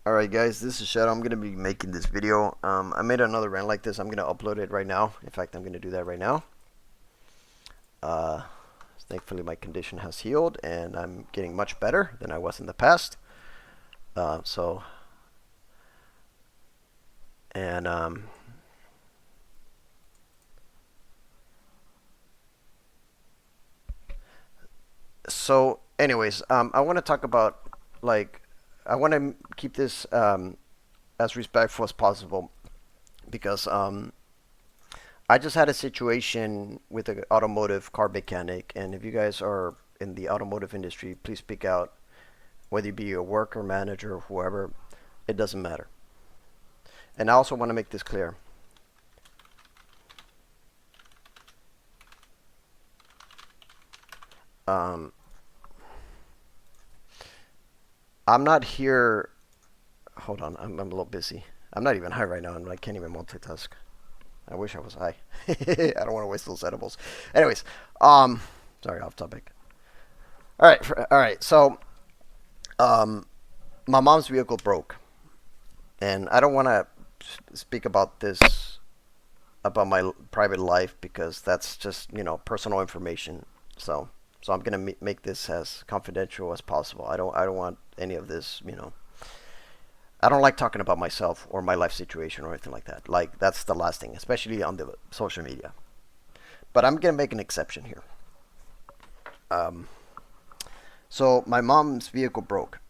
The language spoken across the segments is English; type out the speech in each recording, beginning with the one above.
Alright guys, this is Shadow. I'm going to be making this video. I made another rant like this. I'm going to upload it right now. In fact, I'm going to do that right now. Uh, Thankfully my condition has healed and I'm getting much better than I was in the past. Uh, so, and anyways, I want to talk about, like, I want to keep this as respectful as possible because I just had a situation with an automotive car mechanic, and if you guys are in the automotive industry, please speak out. Whether you be a worker, manager, or whoever, it doesn't matter. And I also want to make this clear. Um, I'm not here. Hold on, I'm a little busy. I'm not even high right now, and I can't even multitask. I wish I was high. I don't want to waste those edibles. Anyways, um, sorry, off topic. All right. So, um, my mom's vehicle broke, and I don't want to speak about this about my private life because that's just personal information. So I'm gonna make this as confidential as possible. I don't want any of this. I don't like talking about myself or my life situation or anything like that. Like that's the last thing, especially on the social media. But I'm gonna make an exception here. Um, so my mom's vehicle broke.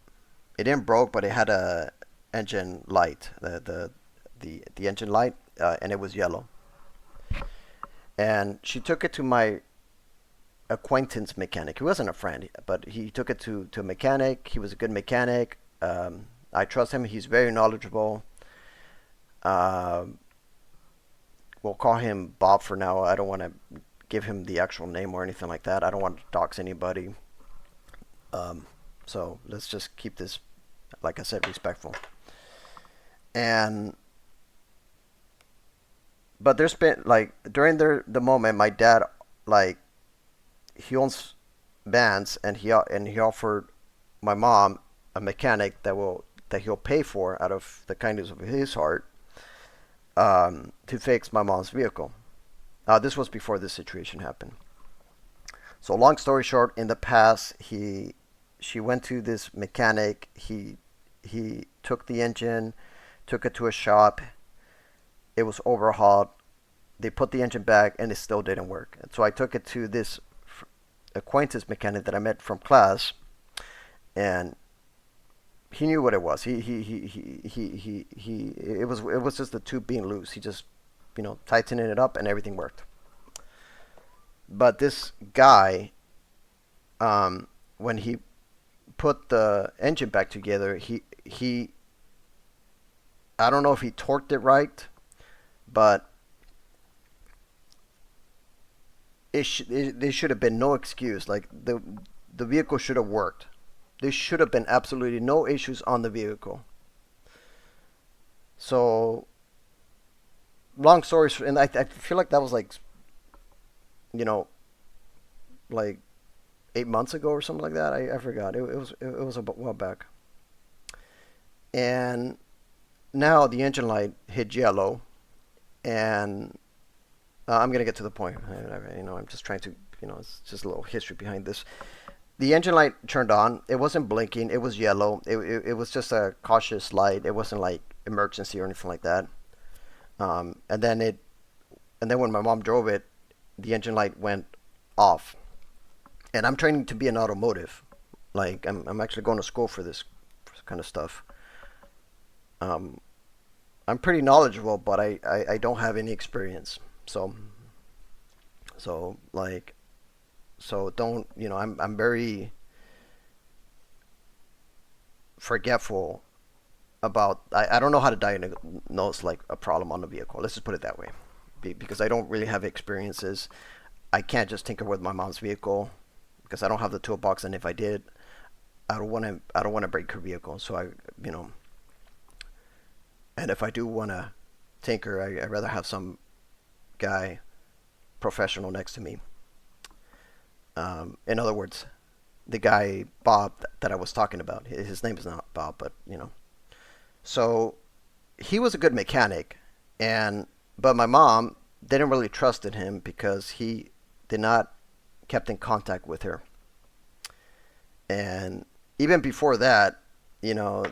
It didn't broke, but it had a engine light, the engine light, and it was yellow. And she took it to my acquaintance mechanic. He wasn't a friend, but he took it to a mechanic. He was a good mechanic. I trust him. He's very knowledgeable. Uh, we'll call him Bob for now. I don't want to give him the actual name or anything like that. I don't want to dox anybody. Um, so let's just keep this, like I said, respectful. And but there's been like during the moment, my dad, like, he owns bands, and he offered my mom a mechanic that he'll pay for out of the kindness of his heart, to fix my mom's vehicle. This was before this situation happened. So long story short, in the past, she went to this mechanic. He took the engine, took it to a shop. It was overhauled. They put the engine back, and it still didn't work. And so I took it to this acquaintance mechanic that I met from class, and he knew what it was. It was just the tube being loose. He just tightening it up, and everything worked. But this guy, when he put the engine back together, he I don't know if he torqued it right, but there should have been no excuse. Like the vehicle should have worked. There should have been absolutely no issues on the vehicle. So long stories, and I feel like that was like you know like 8 months ago or something like that. I forgot. It was a while back, and now the engine light hit yellow, and I'm gonna get to the point. I'm just trying to, it's just a little history behind this. The engine light turned on. It wasn't blinking. It was yellow. It was just a cautious light. It wasn't like emergency or anything like that. Um, and then it, and then when my mom drove it, the engine light went off. And I'm training to be an automotive. Like I'm actually going to school for this kind of stuff. Um, I'm pretty knowledgeable, but I don't have any experience. So so like so don't I'm very forgetful about. I don't know how to diagnose like a problem on the vehicle. Let's just put it that way, because I don't really have experiences. I can't just tinker with my mom's vehicle because I don't have the toolbox, and if I did, I don't want to break her vehicle. So you know, and if I do want to tinker, I'd rather have some guy professional next to me. In other words, the guy Bob that I was talking about. His name is not Bob, but. So he was a good mechanic, and but my mom didn't really trust in him because he did not kept in contact with her. And even before that, you know,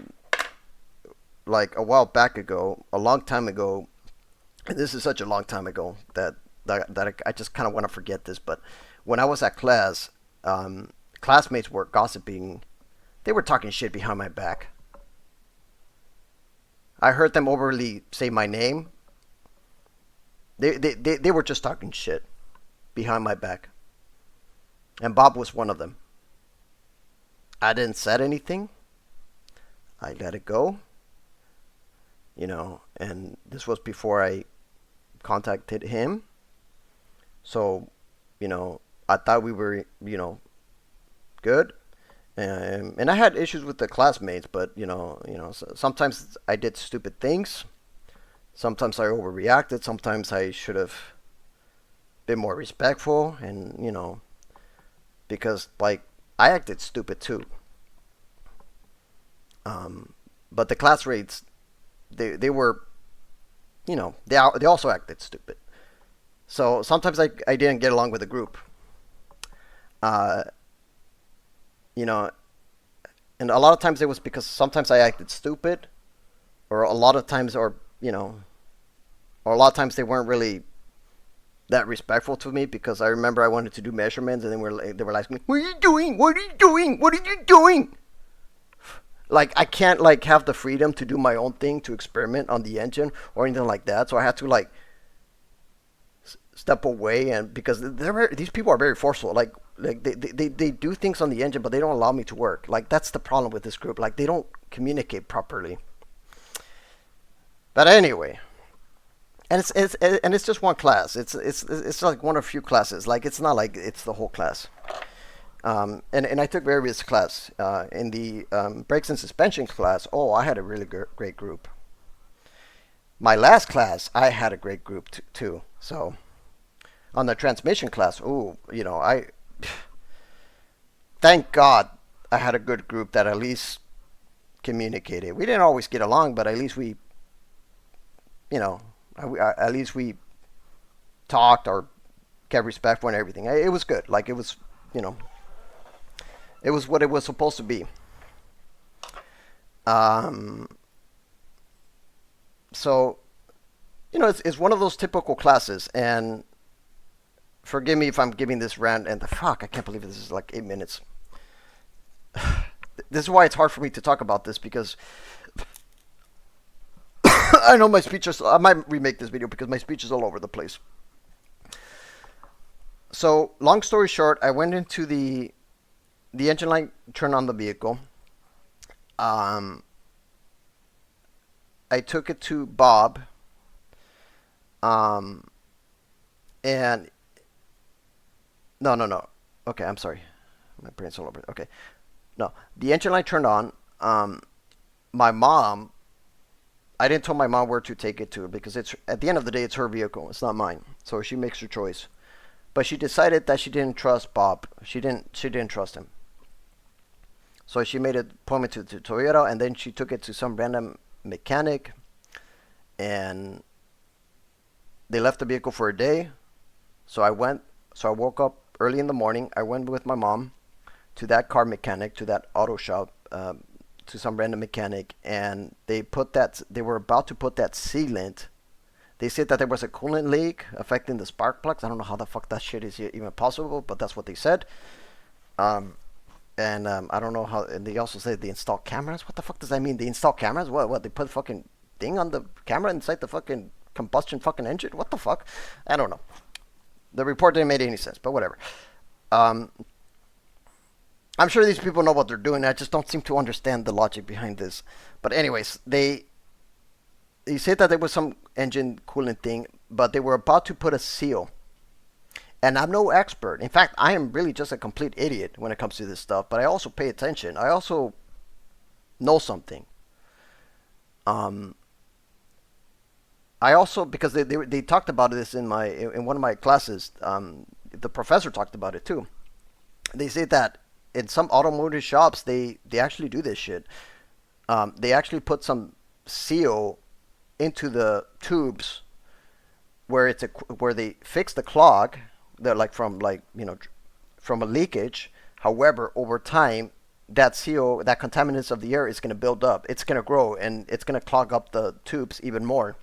like a while back ago, a long time ago, and this is such a long time ago that I just kind of want to forget this, but when I was at class, classmates were gossiping. They were talking shit behind my back. I heard them overly say my name. They were just talking shit behind my back. And Bob was one of them. I didn't said anything. I let it go, and this was before I contacted him. So, I thought we were, good. And I had issues with the classmates, but sometimes I did stupid things. Sometimes I overreacted. Sometimes I should have been more respectful, and because like I acted stupid too. But the classmates, they were, they also acted stupid. So sometimes I didn't get along with the group. Uh, you know, and a lot of times it was because sometimes I acted stupid, or a lot of times, or a lot of times they weren't really that respectful to me because I remember I wanted to do measurements and they were asking me, "What are you doing? What are you doing? What are you doing?" Like I can't like have the freedom to do my own thing to experiment on the engine or anything like that. So I had to like step away and because these people are very forceful. Like they do things on the engine, but they don't allow me to work. Like that's the problem with this group. Like they don't communicate properly. But anyway, and it's just one class. It's like one of a few classes. Like it's not like it's the whole class. And I took various class in the brakes and suspension class. Oh, I had a really great group. My last class, I had a great group too. So on the transmission class, oh, I thank God I had a good group that at least communicated. We didn't always get along, but at least we, at least we talked or kept respect for and everything. It was good. Like it was, you know, it was what it was supposed to be. Um, so it's one of those typical classes, and forgive me if I'm giving this rant. And the fuck, I can't believe this is like 8 minutes. This is why it's hard for me to talk about this because I know my speech is. I might remake this video because my speech is all over the place. So, long story short, I went into the engine light, turned on the vehicle. Um, I took it to Bob, um, and no, no, no. Okay, I'm sorry. My brain's all over. Okay, no, the engine light turned on. My mom. I didn't tell my mom where to take it to because it's at the end of the day, it's her vehicle. It's not mine. So she makes her choice. But she decided that she didn't trust Bob. She didn't trust him. So she made an appointment to Toyota, and then she took it to some random mechanic, and they left the vehicle for a day. So I went. So I woke up early in the morning. I went with my mom to that car mechanic, to that auto shop, to some random mechanic, and they were about to put that sealant. They said that there was a coolant leak affecting the spark plugs. I don't know how the fuck that shit is even possible, but that's what they said. Um, and I don't know how. And they also said they installed cameras. What the fuck does that mean? They install cameras? What? They put a fucking thing on the camera inside the fucking combustion fucking engine? What the fuck? I don't know. The report didn't make any sense, but whatever. Um, I'm sure these people know what they're doing. I just don't seem to understand the logic behind this. But anyways, they said that there was some engine coolant thing, but they were about to put a seal. And I'm no expert. In fact, I am really just a complete idiot when it comes to this stuff. But I also pay attention. I also know something. Um, I also because they talked about this in one of my classes. The professor talked about it too. They say that in some automotive shops they actually do this shit. They actually put some seal into the tubes where they fix the clog. They're like from from a leakage. However, over time, that CO, that contaminants of the air is going to build up. It's going to grow and it's going to clog up the tubes even more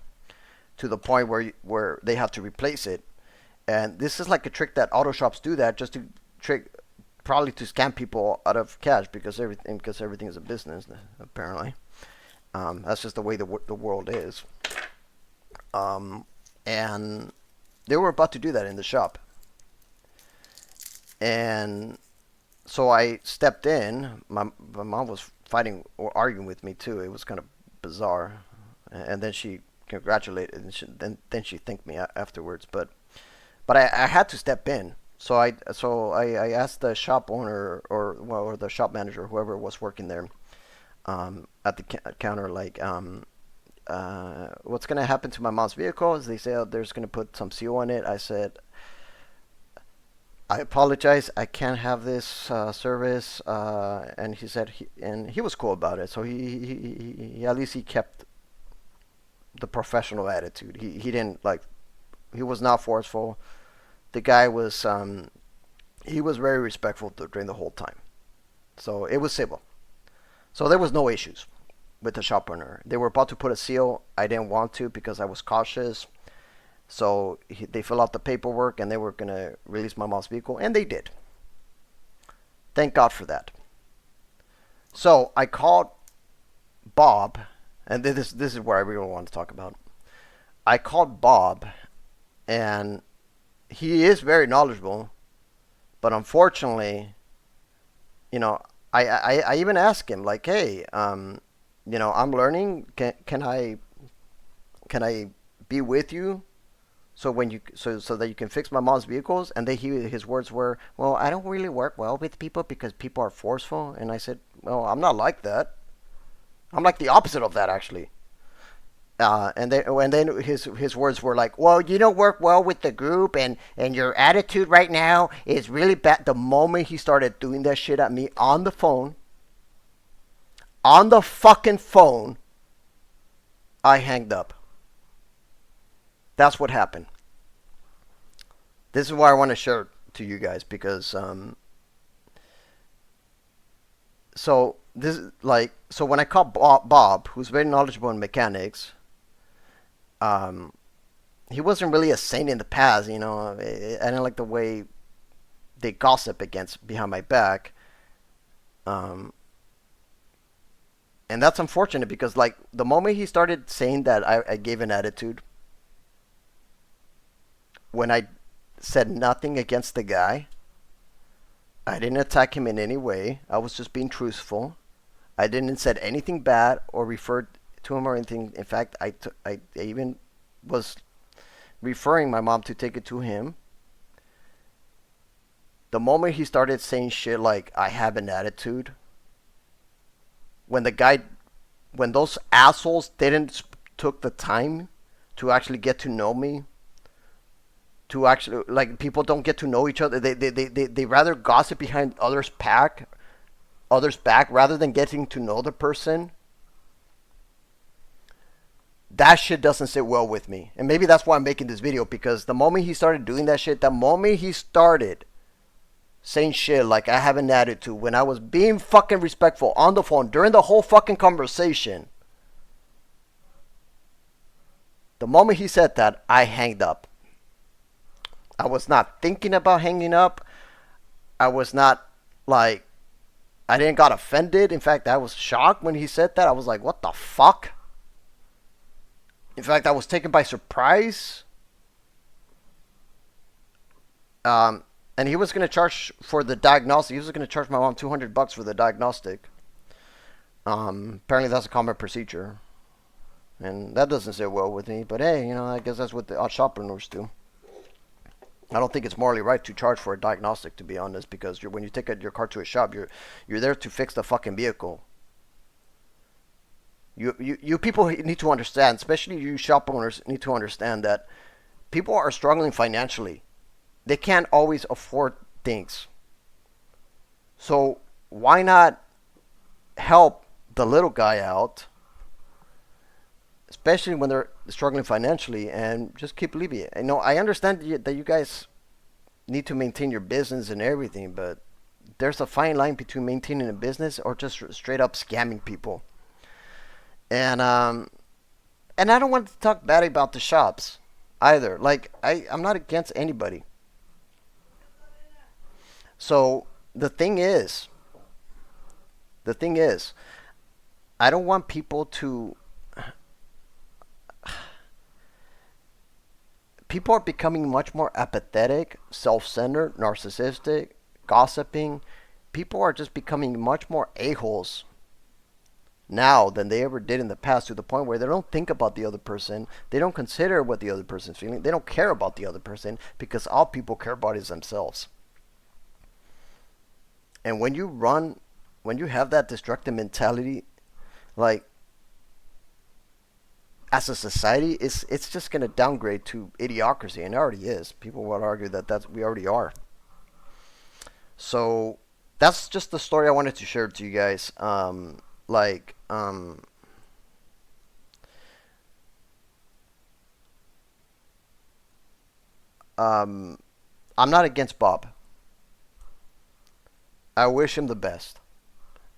to the point where they have to replace it. And this is like a trick that auto shops do that just to trick, probably to scam people out of cash because everything is a business apparently. That's just the way the world is. And they were about to do that in the shop, and so I stepped in. My mom was fighting or arguing with me too. It was kind of bizarre, and then she congratulated and then she thanked me afterwards. But I had to step in. So I asked the shop owner or the shop manager, whoever was working there, at the counter, like, what's gonna happen to my mom's vehicle? They said, oh, there's gonna put some CO on it. I said, I apologize, I can't have this service. And he said, and he was cool about it. So he at least he kept the professional attitude. He didn't like, he was not forceful. The guy was he was very respectful during the whole time. So it was civil. So there was no issues with the shop owner. They were about to put a seal. I didn't want to because I was cautious. So they filled out the paperwork and they were going to release my mom's vehicle, and they did. Thank God for that. So I called Bob, and this is where I really want to talk about. I called Bob, and he is very knowledgeable, but unfortunately, I even asked him, like, hey, I'm learning. Can I be with you so that you can fix my mom's vehicles? And his words were, well, I don't really work well with people because people are forceful. And I said, well, I'm not like that. I'm like the opposite of that, actually. And then his words were like, well, you don't work well with the group, and your attitude right now is really bad. The moment he started doing that shit at me on the phone, on the fucking phone, I hanged up. That's what happened. This is why I want to share it to you guys, because so when I called Bob, who's very knowledgeable in mechanics, um, he wasn't really a saint in the past. I didn't like the way they gossip against behind my back. Um, and that's unfortunate because, like, the moment he started saying that I gave an attitude, when I said nothing against the guy, I didn't attack him in any way. I was just being truthful. I didn't said anything bad or referred to him or anything. In fact, I even was referring my mom to take it to him. The moment he started saying shit like I have an attitude, when those assholes didn't took the time to actually get to know me, to actually, like, people don't get to know each other. They rather gossip behind others back rather than getting to know the person. That shit doesn't sit well with me. And maybe that's why I'm making this video, because the moment he started doing that shit, the moment he started saying shit like I have an attitude, when I was being fucking respectful on the phone during the whole fucking conversation, the moment he said that, I hanged up. I was not thinking about hanging up. I was not, like, I didn't got offended. In fact, I was shocked when he said that. I was like, what the fuck? In fact, I was taken by surprise. And he was going to charge for the diagnostic. He was going to charge my mom $200 for the diagnostic. Apparently that's a common procedure. And that doesn't sit well with me. But hey, I guess that's what the shopreneurs do. I don't think it's morally right to charge for a diagnostic, to be honest, because when you take your car to a shop, you're there to fix the fucking vehicle. You people need to understand, especially you shop owners need to understand that people are struggling financially. They can't always afford things. So why not help the little guy out especially when they're struggling financially, and just keep leaving it. I understand that you guys need to maintain your business and everything, but there's a fine line between maintaining a business or just straight up scamming people. And I don't want to talk bad about the shops either. Like I'm not against anybody. So the thing is, the thing is, I don't want people to. People are becoming much more apathetic, self-centered, narcissistic, gossiping. People are just becoming much more a-holes now than they ever did in the past, to the point where they don't think about the other person. They don't consider what the other person's feeling. They don't care about the other person, because all people care about is themselves. And when you have that destructive mentality, like, as a society, it's just going to downgrade to idiocracy, and it already is. People would argue that we already are. So that's just the story I wanted to share to you guys. Like, um, I'm not against Bob. I wish him the best.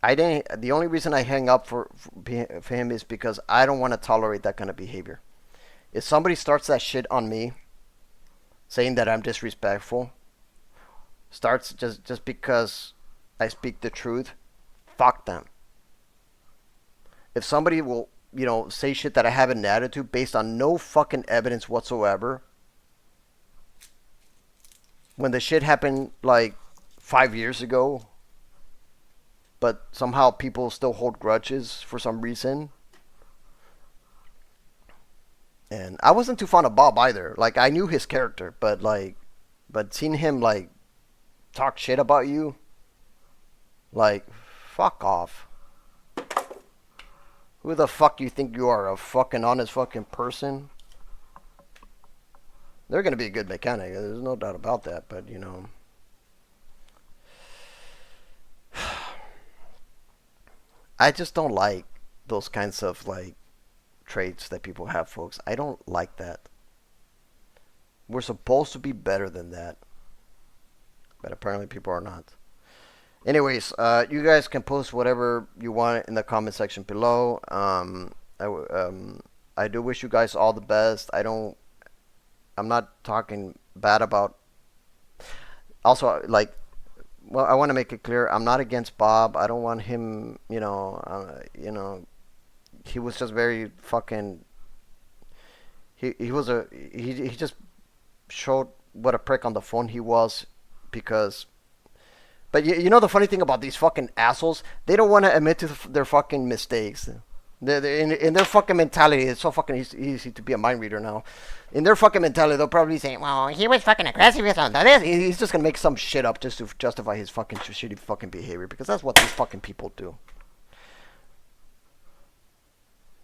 I didn't. The only reason I hang up for him is because I don't want to tolerate that kind of behavior. If somebody starts that shit on me, saying that I'm disrespectful, starts just because I speak the truth, fuck them. If somebody will, say shit that I have an attitude based on no fucking evidence whatsoever, when the shit happened like 5 years ago, but somehow people still hold grudges for some reason. And I wasn't too fond of Bob either. Like, I knew his character, but seeing him like talk shit about you, like, fuck off. Who the fuck you think you are? A fucking honest fucking person? They're gonna be a good mechanic. There's no doubt about that. But I just don't like those kinds of like traits that people have, folks. I don't like that. We're supposed to be better than that, but apparently people are not. Anyways, you guys can post whatever you want in the comment section below. I do wish you guys all the best. I'm not talking bad about. Also, like, well, I want to make it clear. I'm not against Bob. I don't want him. He was just very fucking. He just showed what a prick on the phone he was, because. But the funny thing about these fucking assholes, they don't want to admit to their fucking mistakes. In their fucking mentality, it's so fucking easy to be a mind reader now. In their fucking mentality, they'll probably say, well, he was fucking aggressive or something. He's just going to make some shit up just to justify his fucking shitty fucking behavior, because that's what these fucking people do.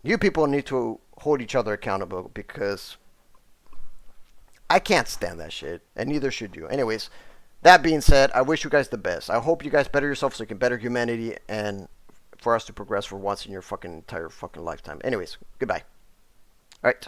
You people need to hold each other accountable, because I can't stand that shit, and neither should you. Anyways, that being said, I wish you guys the best. I hope you guys better yourself so you can better humanity, and for us to progress for once in your fucking entire fucking lifetime. Anyways, goodbye. All right.